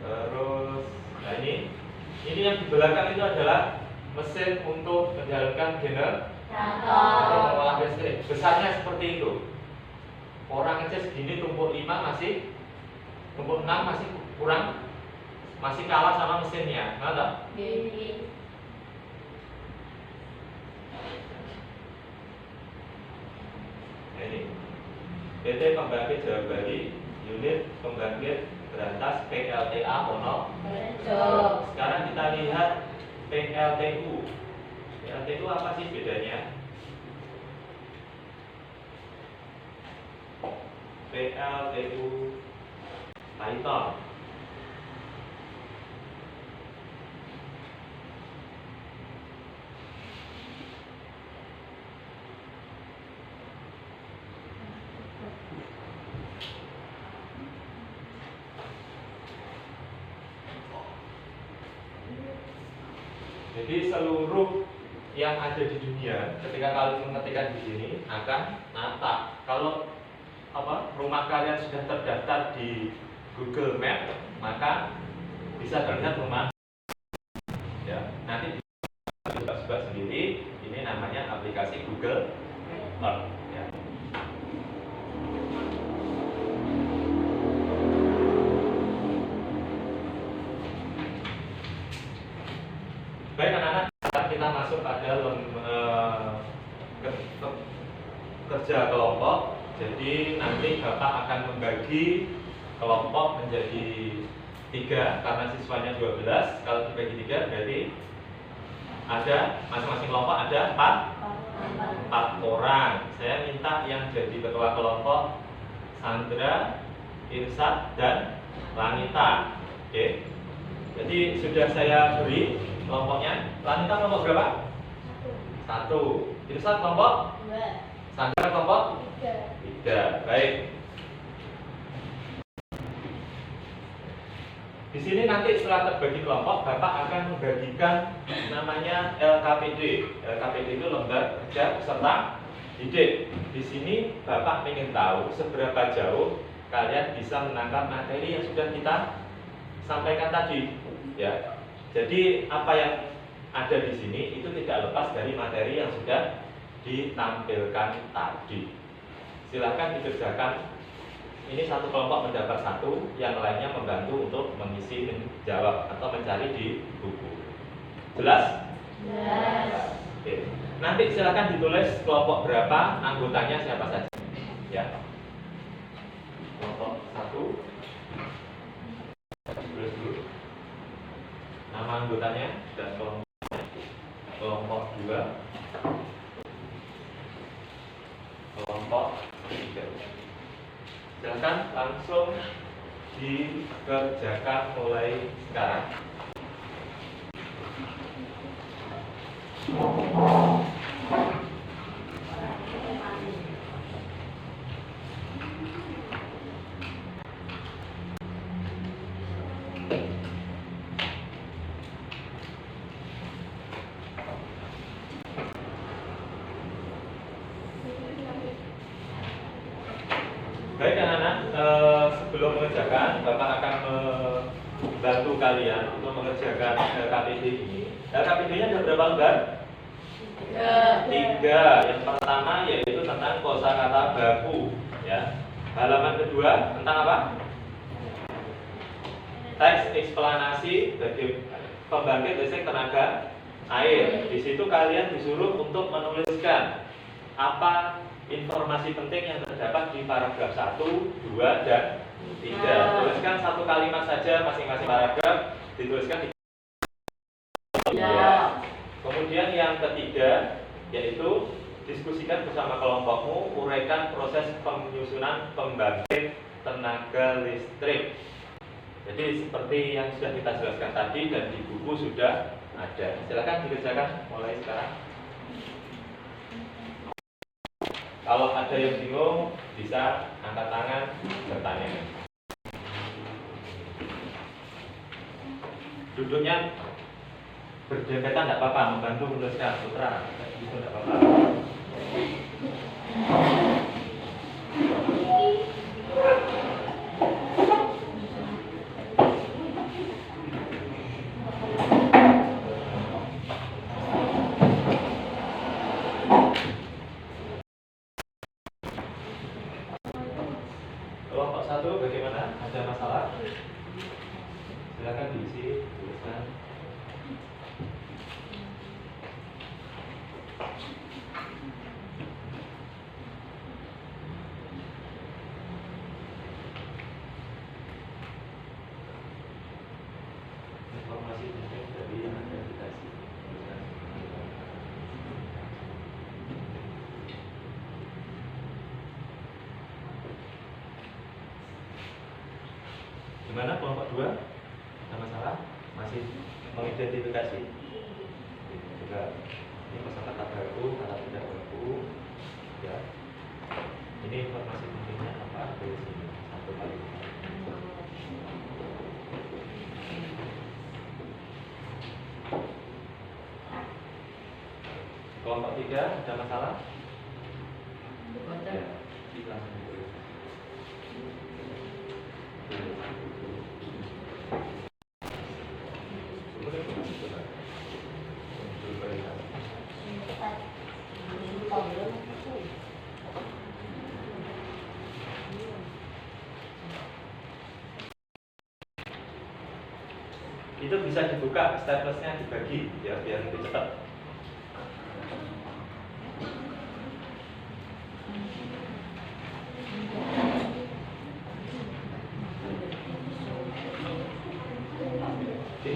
Speaker 1: Terus, nah ini yang di belakang itu adalah mesin untuk menjalankan atau mengolah listrik. Besarnya seperti itu. Orang aja segini tumpuk 5 masih, tumpuk 6 masih kurang, masih kalah sama mesinnya, nggak? Nah, ini PT Pembangkit Jawa Bali, unit pembangkit berantas PLTA Wonorejo. Sekarang kita lihat PLTU. PLTU apa sih bedanya? PLTU Python. Jadi seluruh yang ada di dunia ketika kalian mengetikkan di sini akan nampak. Kalau rumah kalian sudah terdaftar di Google Map, maka bisa terlihat rumah. Ya, nanti coba sendiri. Ini namanya aplikasi Google Earth. Ya. Baik anak-anak, kita masuk pada kerja kelompok. Jadi nanti Bapak akan membagi kelompok menjadi 3 karena siswanya 12. Kalau dibagi 3 berarti ada masing-masing kelompok ada 4 orang. Saya minta yang jadi ketua kelompok Sandra, Irsad, dan Lanita. Oke. Jadi sudah saya beri kelompoknya. Lanita kelompok berapa? 1. Irsad kelompok?
Speaker 2: 2.
Speaker 1: Sandra kelompok? 3. Baik. Di sini nanti setelah terbagi kelompok, Bapak akan membagikan namanya LKPD. LKPD itu lembar kerja peserta didik. Di sini Bapak ingin tahu seberapa jauh kalian bisa menangkap materi yang sudah kita sampaikan tadi. Ya. Jadi apa yang ada di sini itu tidak lepas dari materi yang sudah ditampilkan tadi. Silakan dikerjakan. Ini satu kelompok mendapat 1, yang lainnya membantu untuk mengisi menjawab atau mencari di buku. Jelas?
Speaker 2: Jelas.
Speaker 1: Oke. Nanti silakan ditulis kelompok berapa, anggotanya siapa saja. Ya. Kelompok 1. Tulis dulu. Nama anggotanya dan kelompoknya. Kelompok 2. Kelompok 3. Silakan langsung dikerjakan mulai sekarang. Baik anak-anak, sebelum mengerjakan, Bapak akan membantu kalian untuk mengerjakan LKPD ini. LKPD-nya ada berapa lembar? 3. Yang pertama yaitu tentang kosakata baku. Ya. Halaman kedua tentang apa? Teks eksplanasi bagi pembangkit listrik tenaga air. Di situ kalian disuruh untuk menuliskan apa informasi penting yang terdapat di paragraf 1, 2, dan 3. Tuliskan 1 kalimat saja masing-masing paragraf, dituliskan di Kemudian yang ketiga yaitu diskusikan bersama kelompokmu, uraikan proses penyusunan pembangkit tenaga listrik. Jadi seperti yang sudah kita jelaskan tadi dan di buku sudah ada. Silakan dikerjakan mulai sekarang. Kalau ada yang bingung, bisa angkat tangan bertanya. Duduknya berdempetan tidak apa-apa, membantu menuliskan putra. Itu tidak apa-apa. Kelompok 1 bagaimana? Ada masalah? Silakan diisi, tuliskan. Informasi penting dari yang ada dikasih. Tuliskan. Gimana kelompok 2? Ada masalah? Masih mengidentifikasi? Juga ini kosakata baku, kata tidak baku. Ya. Ini informasi pentingnya apa? Dari sini 1 kali. Kelompok 3 ada masalah? Ya. Langsung ditulis. Itu bisa dibuka, staplesnya dibagi ya biar lebih cepat.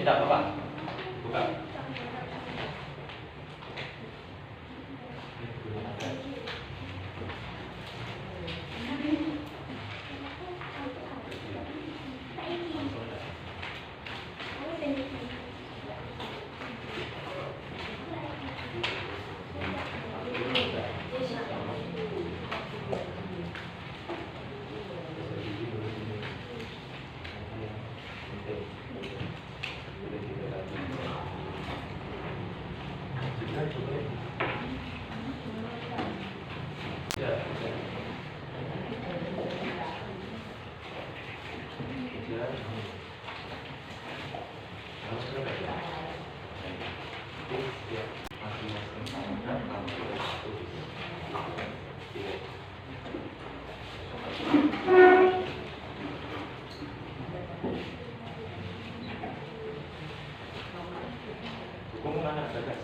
Speaker 1: tidak apa-apa. Buka. Hukum mana bagas?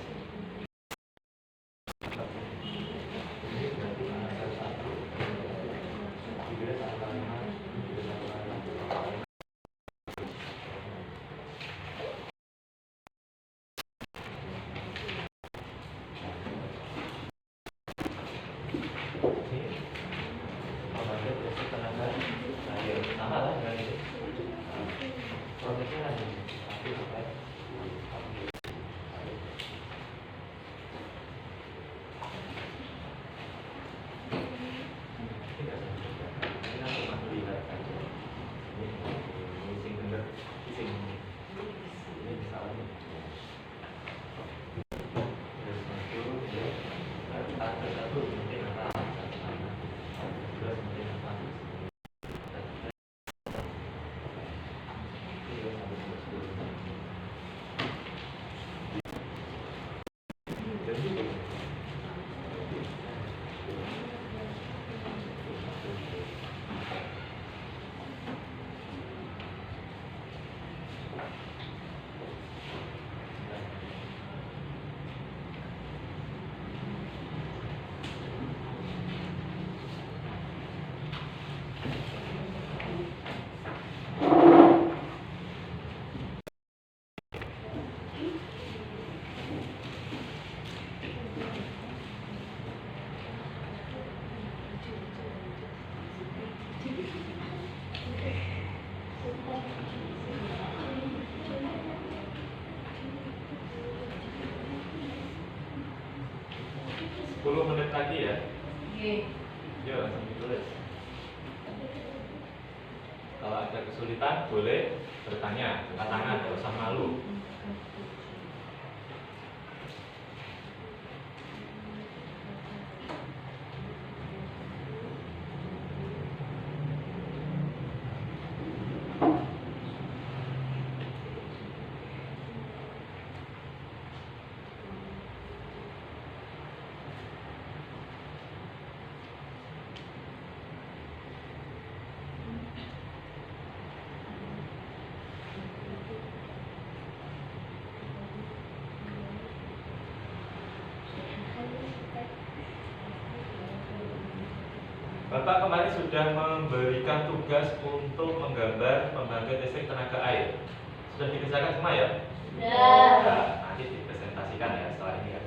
Speaker 1: Sepuluh menit lagi ya. Ya, langsung ditulis. Kalau ada kesulitan boleh bertanya, angkat tangan, tidak usah malu. Bapak kemarin sudah memberikan tugas untuk menggambar pembangkit listrik tenaga air. Sudah dikerjakan semua ya?
Speaker 2: Sudah.
Speaker 1: Nah, nanti dipresentasikan ya setelah ini ya.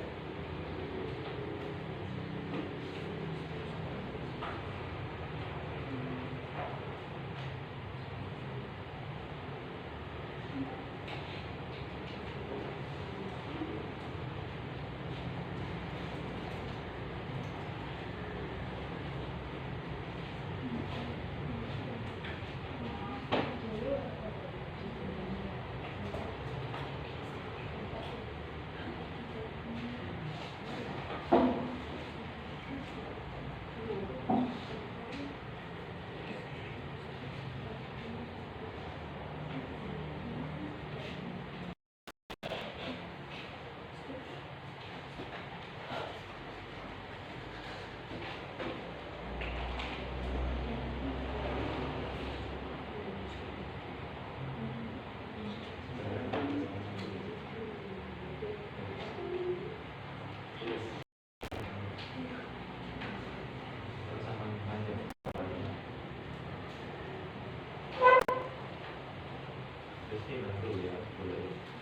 Speaker 1: Terus ini bantu ya, boleh.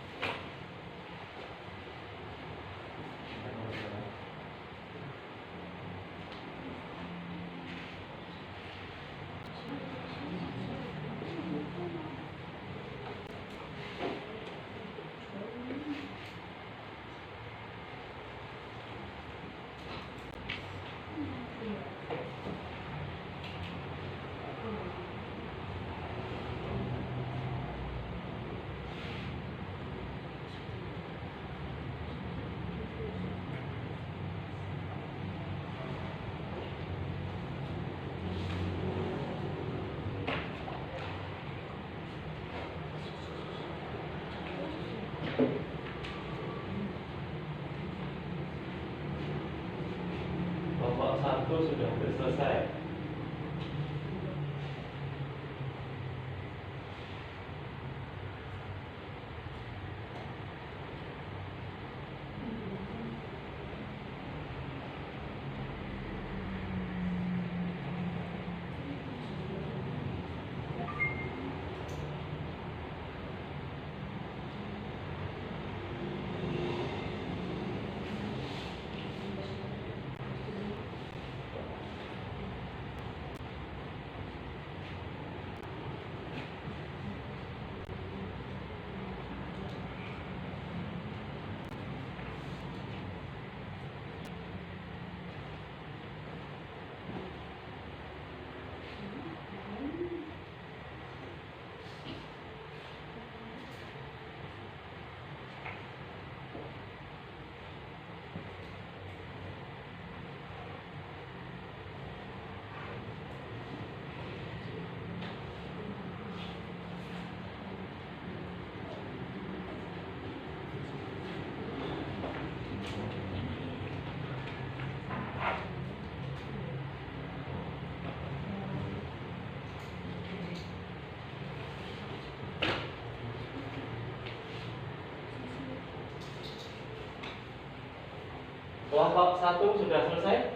Speaker 1: kelompok 1 sudah selesai. Kelompok 1 sudah selesai?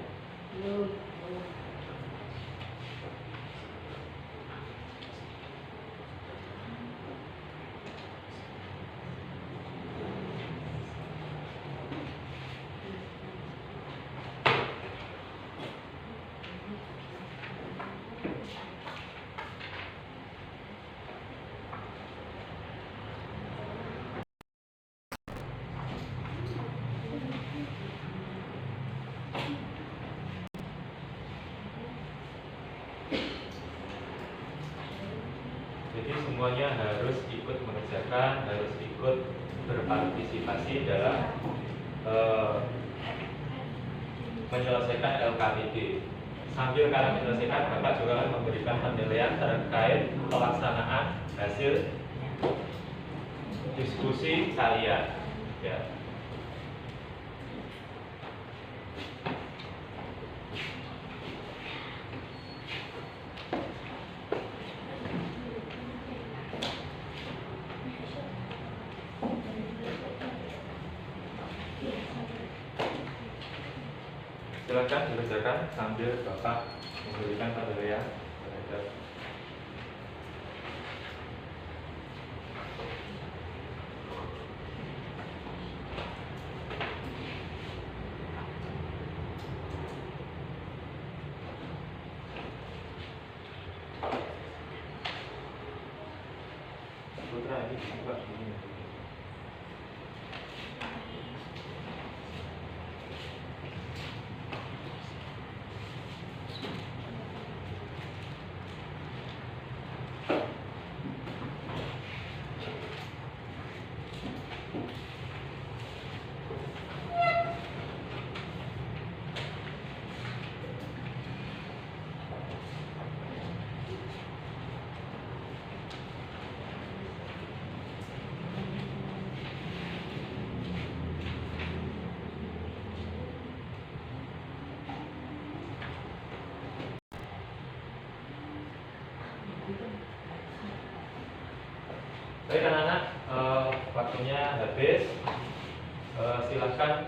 Speaker 1: Jadi semuanya harus ikut mengerjakan, harus ikut berpartisipasi dalam menyelesaikan LKPD. Sambil kalian menyelesaikan, Bapak juga akan memberikan penilaian terkait pelaksanaan hasil diskusi kalian. Ya. Silakan dikerjakan sambil Bapak memberikan penilaian terhadap Putra ini juga ini. Baik anak-anak, waktunya habis. Silahkan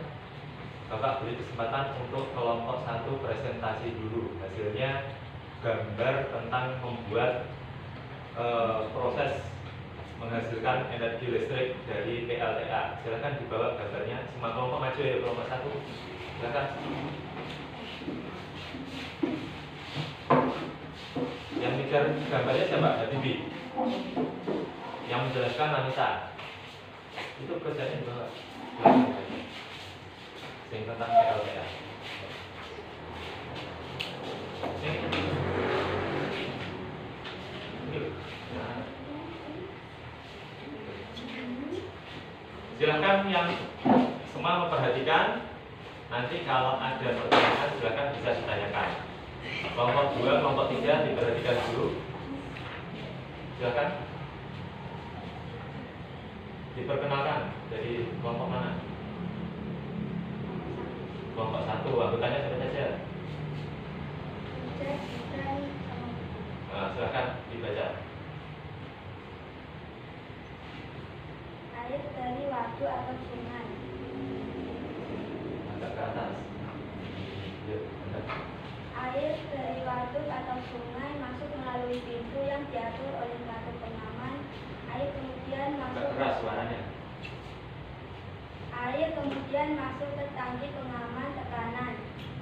Speaker 1: Bapak beri kesempatan untuk kelompok 1 presentasi dulu. Hasilnya gambar tentang membuat proses menghasilkan energi listrik dari PLTA. Silahkan dibawa gambarnya. Semua kelompok maju ya, kelompok 1. Silahkan. Yang mikir gambarnya siapa? Habibie. Yang menjelaskan Anissa. Itu kerjanya di bawah. Yang tentang PLTA. Silakan yang semua memperhatikan. Nanti kalau ada pertanyaan silakan bisa ditanyakan. Kelompok 2, kelompok 3 diperhatikan dulu. Silakan. Diperkenalkan dari kelompok mana? Kelompok 1, anggotanya siapa saja?
Speaker 5: atau sungai masuk melalui pintu yang diatur oleh kartu pengaman. Air kemudian masuk
Speaker 1: Keras suaranya.
Speaker 5: Air kemudian masuk ke tangki pengaman tekanan.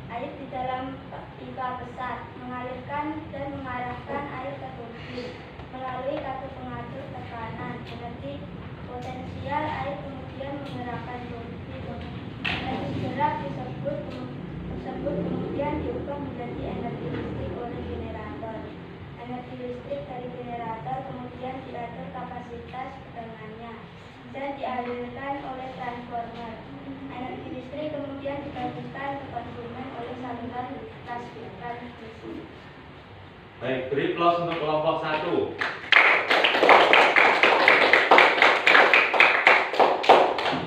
Speaker 5: Air di dalam pipa besar mengalirkan dan mengarahkan air ke turbin melalui kartu pengatur tekanan. Energi potensial air kemudian menggerakkan turbin. Energi gerak tersebut kemudian diubah menjadi energi listrik oleh generator. Energi listrik dari generator kemudian diatur kapasitas tegangannya dan dialirkan oleh transformer. Energi listrik kemudian dibagikan ke konsumen oleh saluran transmisi.
Speaker 1: Baik, beri plus untuk kelompok 1.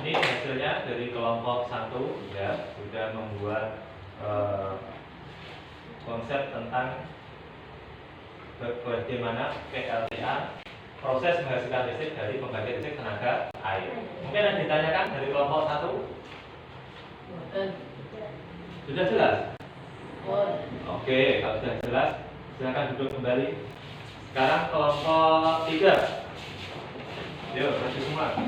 Speaker 1: Ini hasilnya dari kelompok 1 ya, sudah membuat konsep tentang bagaimana PLTA proses menghasilkan listrik dari pembangkit listrik tenaga air. Mungkin ada ditanyakan dari kelompok 1? Sudah jelas? Oke, kalau sudah jelas silakan duduk kembali. Sekarang kelompok 3. Yuk, maju semua.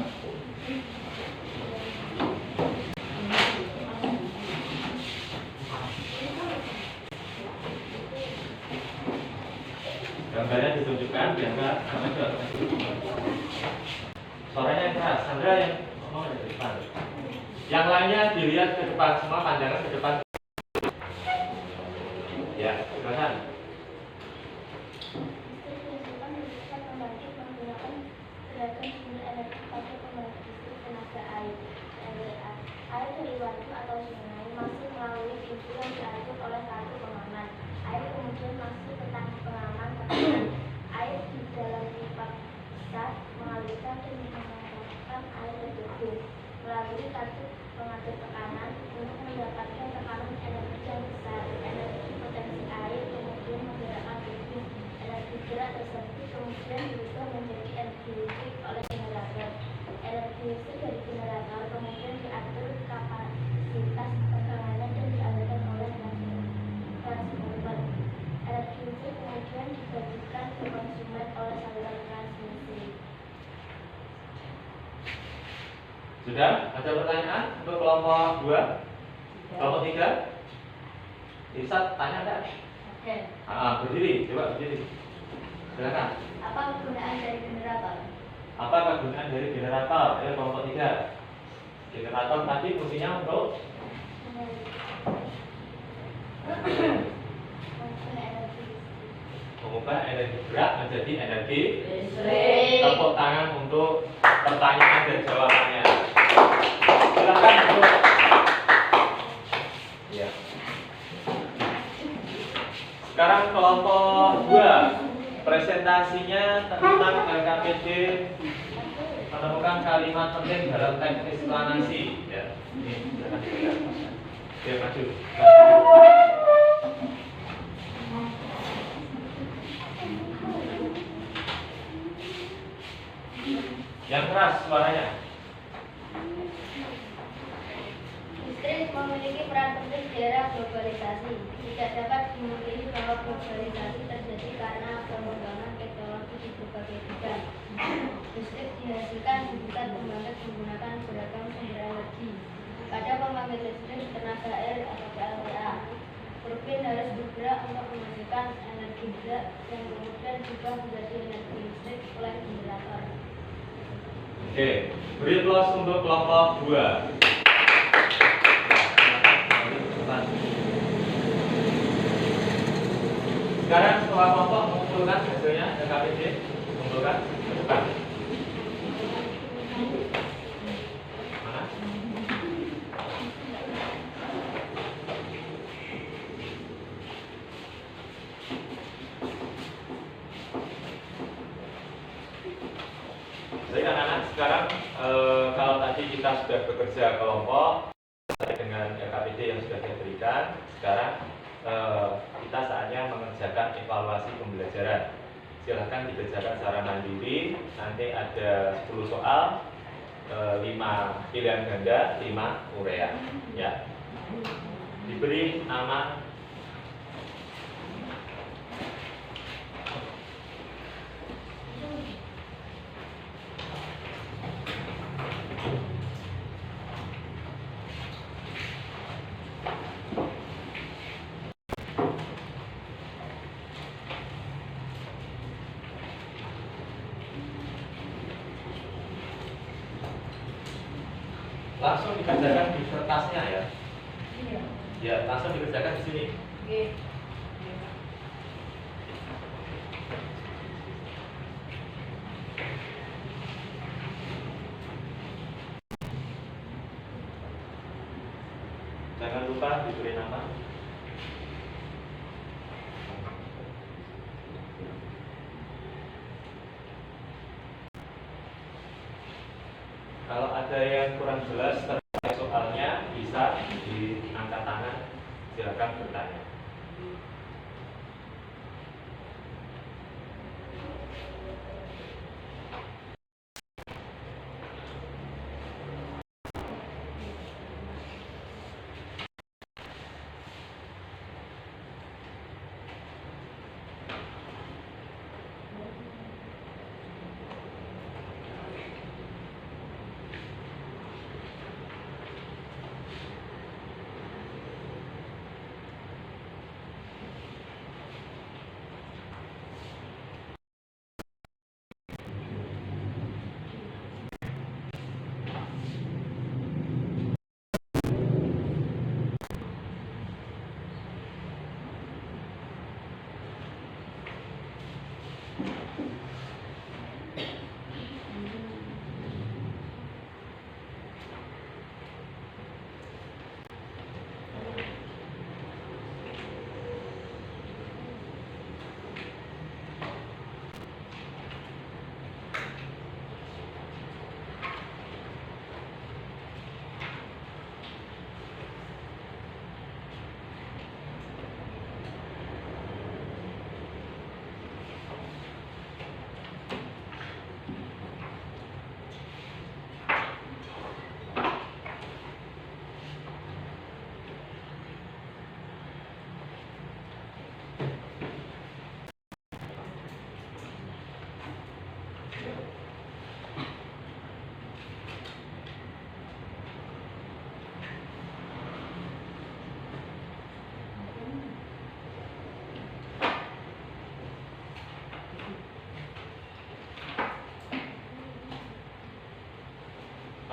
Speaker 1: Gambarnya ditunjukkan biar nggak suaranya yang keras. Sandra yang ngomong dari depan. Yang lainnya dilihat ke depan semua, pandangan ke depan. Ya, silakan.
Speaker 5: Pembangkit menggunakan beragam sumber energi pada pembangkit listrik tenaga air (PLTA). Air dari waduk atau sungai masuk melalui pintu yang diatur oleh kartu pengaman. Air kemudian masuk ke tangki pengaman tekanan. Air di dalam pipa besar mengalirkan dan mengarahkan air ke turbin melalui kartu pengatur tekanan untuk mendapatkan tekanan energi yang besar. Energi potensi air kemudian menggerakkan turbin. Energi gerak tersebut kemudian diubah menjadi energi listrik oleh generator. Energi listrik dari generator kemudian diatur kapasitas tegangannya dan dialirkan oleh transformer. Energi listrik kemudian dibagikan ke konsumen oleh saluran transmisi.
Speaker 1: Sudah? Ada pertanyaan untuk kelompok 2? Kelompok 3? Bisa tanya enggak?
Speaker 2: Oke.
Speaker 1: Berdiri, coba berdiri. Silakan.
Speaker 2: Apa kegunaan dari generator?
Speaker 1: Apa kegunaan dari generator? Kelompok 3. Generator tadi fungsinya untuk mengubah energi gerak menjadi energi
Speaker 2: Listrik.
Speaker 1: Tepuk tangan untuk pertanyaan dan jawabannya. Silakan untuk ya. Sekarang kelompok 2, presentasinya tentang LKPD menemukan kalimat penting dalam teks eksplanasi. Ya, ini silakan dipegang. Oke, maju. Yang keras suaranya.
Speaker 5: Listrik memiliki peran penting di era globalisasi. Tidak dapat dimungkiri bahwa globalisasi terjadi karena pengembangan teknologi di berbagai bidang. Listrik dihasilkan di tingkat pembangkit menggunakan beragam sumber energi. Pada pembangkit listrik tenaga air atau PLTA, turbin harus bergerak untuk menghasilkan energi gerak yang kemudian diubah menjadi energi listrik oleh generator.
Speaker 1: Oke, beri plus untuk kelompok 2. Sekarang setelah kelompok mengumpulkan hasilnya LKPD, kumpulkan ke depan. Mana? Jadi anak-anak sekarang kalau tadi kita sudah bekerja kelompok dengan LKPD yang sudah diberikan, sekarang kita saatnya mengerjakan evaluasi pembelajaran. Silahkan dikerjakan secara mandiri. Nanti ada 10 soal, 5 pilihan ganda, 5 urean. Ya. Diberi nama langsung dikerjakan di kertasnya ya.
Speaker 2: Iya.
Speaker 1: Ya, langsung dikerjakan di sini.
Speaker 2: Oke.
Speaker 1: Jangan lupa diberi nama. Kalau ada yang kurang jelas terkait soalnya, bisa diangkat tangan, silakan bertanya.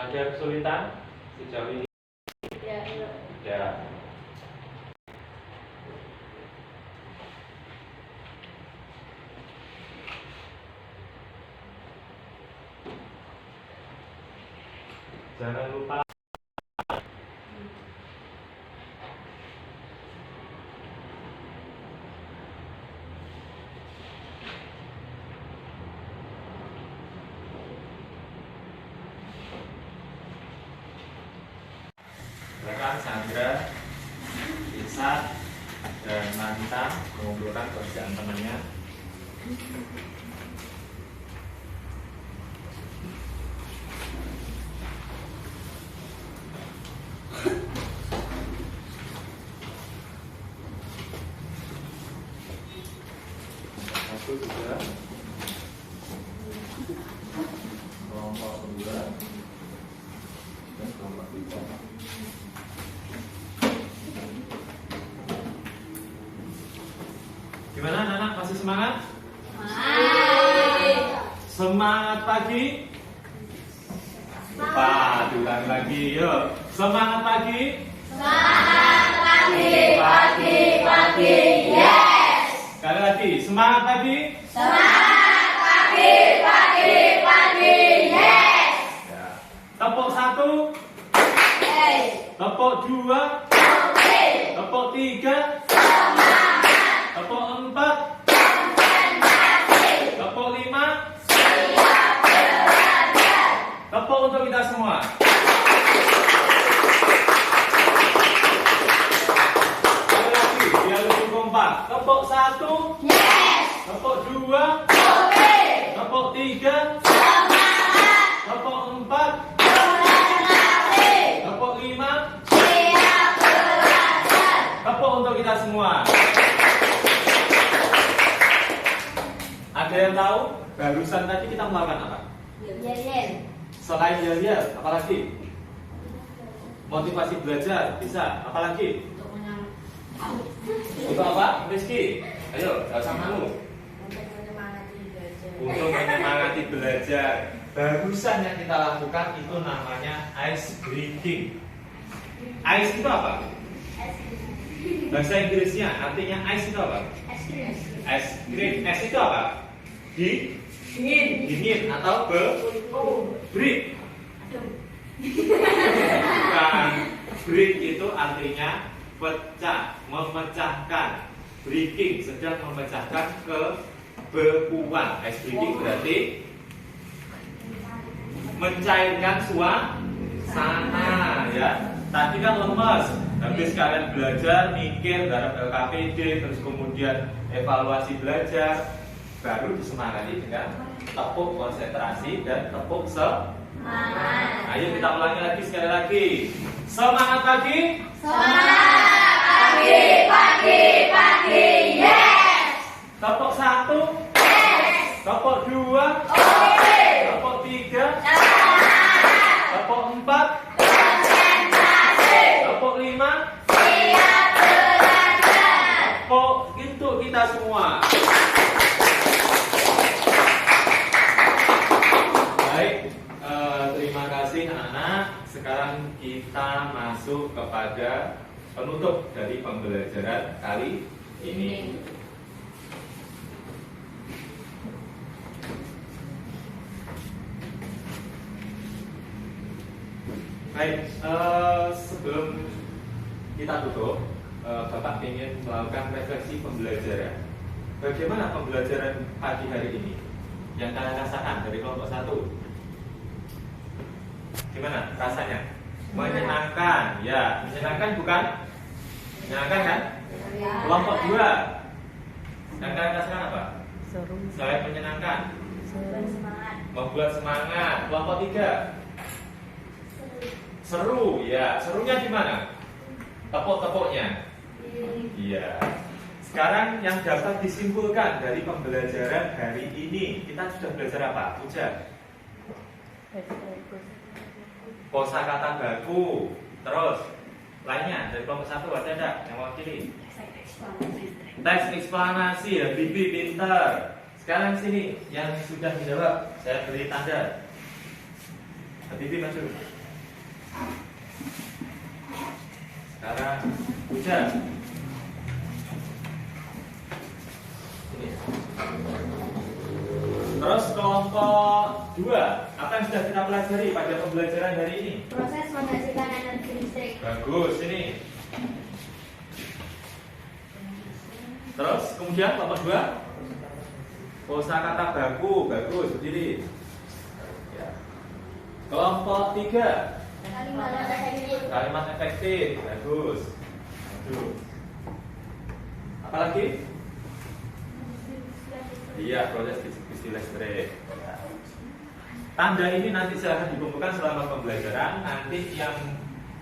Speaker 1: Ada kesulitan sejauh ini? Ya. Jangan lupa silakan Sandra, Irsad, dan Manita mengumpulkan kerjaan temannya. Satu juga kelompok 2 dan kelompok 3. Gimana anak-anak, masih semangat? Semangat pagi? Pak, ulang lagi, yuk. Semangat pagi?
Speaker 2: Pagi, yes.
Speaker 1: Sekali lagi, semangat pagi?
Speaker 2: Pagi, yes.
Speaker 1: Ya. Tepuk 1, tepuk 2, tepuk 3, tepuk 4, tepuk 5, tepuk untuk kita semua. Sekali lagi, biar lebih kompak. Tepuk 1, tepuk 2, tepuk 3, tepuk 4, tepuk 5, tepuk untuk kita semua. Ada yang tahu barusan tadi kita melakukan apa? Selain yel-yel, apalagi? Motivasi belajar, bisa. Apalagi? Untuk apa? Rizky? Ayo, gak usah malu. Untuk menyemangati belajar. barusan yang kita lakukan itu namanya ice breaking. Ice itu apa? Bahasa Inggrisnya artinya ice itu apa? Es krim. Es itu apa? Dingin atau break. Bukan. Break itu artinya pecah, memecahkan. Breaking sedang memecahkan kebekuan. Ice breaking berarti mencairkan suasana, ya. Tadi kan lemes, habis kalian belajar, mikir, garap LKPD, terus kemudian evaluasi belajar, baru disemangati dengan tepuk konsentrasi dan tepuk semangat. Ayo kita ulangi lagi sekali lagi. Semangat pagi.
Speaker 2: Semangat pagi, yes.
Speaker 1: Tepuk 1.
Speaker 2: Yes.
Speaker 1: Tepuk 2.
Speaker 2: Oke.
Speaker 1: Tepuk 3. Tepuk 4.
Speaker 2: Konsentrasi.
Speaker 1: Tepuk 5.
Speaker 2: Siap belajar.
Speaker 1: Tepuk untuk kita semua. Baik, terima kasih anak-anak. Sekarang kita masuk kepada penutup dari pembelajaran kali ini. Baik, sebelum kita tutup, Bapak ingin melakukan refleksi pembelajaran. Bagaimana pembelajaran pagi hari ini yang kalian rasakan dari kelompok 1? Gimana rasanya? Menyenangkan, ya. Menyenangkan bukan? Menyenangkan kan? Kelompok 2 yang kalian rasakan apa? Selain menyenangkan, membuat semangat. Kelompok 3 seru, ya. Serunya gimana? Tepuk-tepuknya. Iya. Sekarang yang dapat disimpulkan dari pembelajaran hari ini, kita sudah belajar apa? Ujar. Kosakata baku. Terus lainnya dari kelompok 1 ada enggak yang mewakili? Teks eksplanasi, ya. Bibi pintar. Sekarang sini yang sudah dijawab, saya beri tanda. Bibi masuk. Sekarang ujar. Terus kelompok 2, apa yang sudah kita pelajari pada pembelajaran hari ini?
Speaker 2: Proses menghasilkan energi listrik.
Speaker 1: Bagus, ini. Terus kemudian kelompok 2, kosakata baku, bagus, berdiri. Ya. Kelompok 3, kalimat efektif, bagus. Aduh. Apa lagi? Iya, proses distribusi listrik. Ya. Tanda ini nanti silahkan dikumpulkan selama pembelajaran. Nanti yang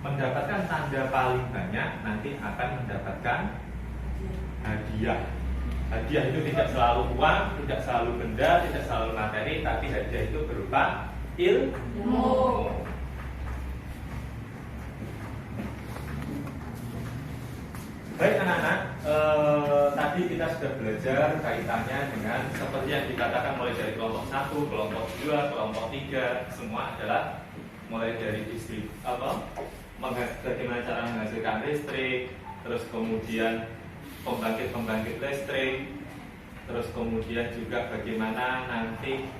Speaker 1: mendapatkan tanda paling banyak nanti akan mendapatkan hadiah. Hadiah itu tidak selalu uang, tidak selalu benda, tidak selalu materi, tapi hadiah itu berupa ilmu. Baik anak-anak, tadi kita sudah belajar kaitannya dengan seperti yang dikatakan mulai dari kelompok 1, kelompok 2, kelompok 3, semua adalah mulai dari bagaimana cara menghasilkan listrik, terus kemudian pembangkit listrik, terus kemudian juga bagaimana nanti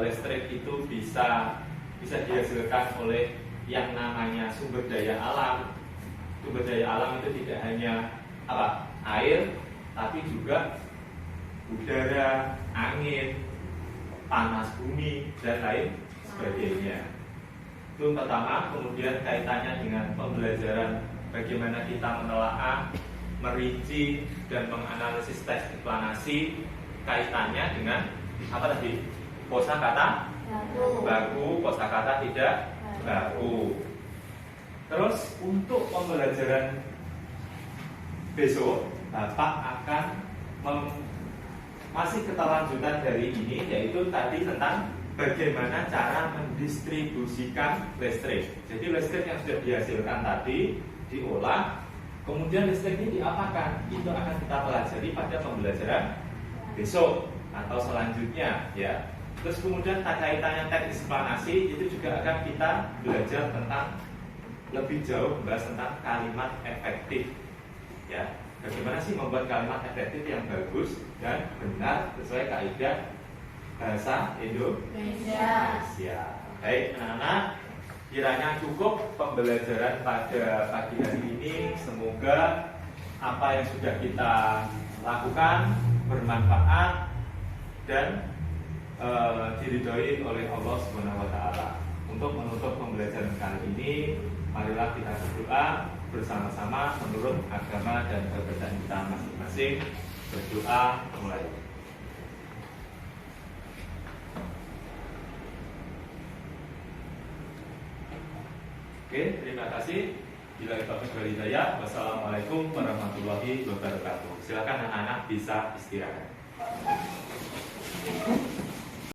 Speaker 1: listrik itu bisa dihasilkan oleh yang namanya sumber daya alam. Sumber daya alam itu tidak hanya air, tapi juga udara, angin, panas bumi, dan lain sebagainya. Itu pertama. Kemudian kaitannya dengan pembelajaran bagaimana kita menelaah, merinci, dan menganalisis teks eksplanasi. Kaitannya dengan apa tadi? Kosakata baku, kosakata tidak baku. Terus untuk pembelajaran besok, Bapak akan masih keterlanjutan dari ini, yaitu tadi tentang bagaimana cara mendistribusikan listrik. Jadi listrik yang sudah dihasilkan tadi diolah, kemudian listrik ini diapakan? Itu akan kita pelajari pada pembelajaran besok atau selanjutnya, ya. Terus kemudian kaitannya teknis eksplanasi itu juga akan kita belajar tentang lebih jauh membahas tentang kalimat efektif. Ya, bagaimana sih membuat kalimat efektif yang bagus dan benar sesuai kaidah bahasa Indonesia. Baik, anak-anak, kiranya cukup pembelajaran pada pagi hari ini. Semoga apa yang sudah kita lakukan bermanfaat dan diridhoi oleh Allah Subhanahu wa taala. Untuk menutup pembelajaran kali ini, marilah kita berdoa bersama-sama menurut agama dan kepercayaan kita masing-masing. Berdoa mulai. Oke, terima kasih. Bila taufiq wal hidayah. Wassalamualaikum warahmatullahi wabarakatuh. Silakan anak-anak bisa istirahat.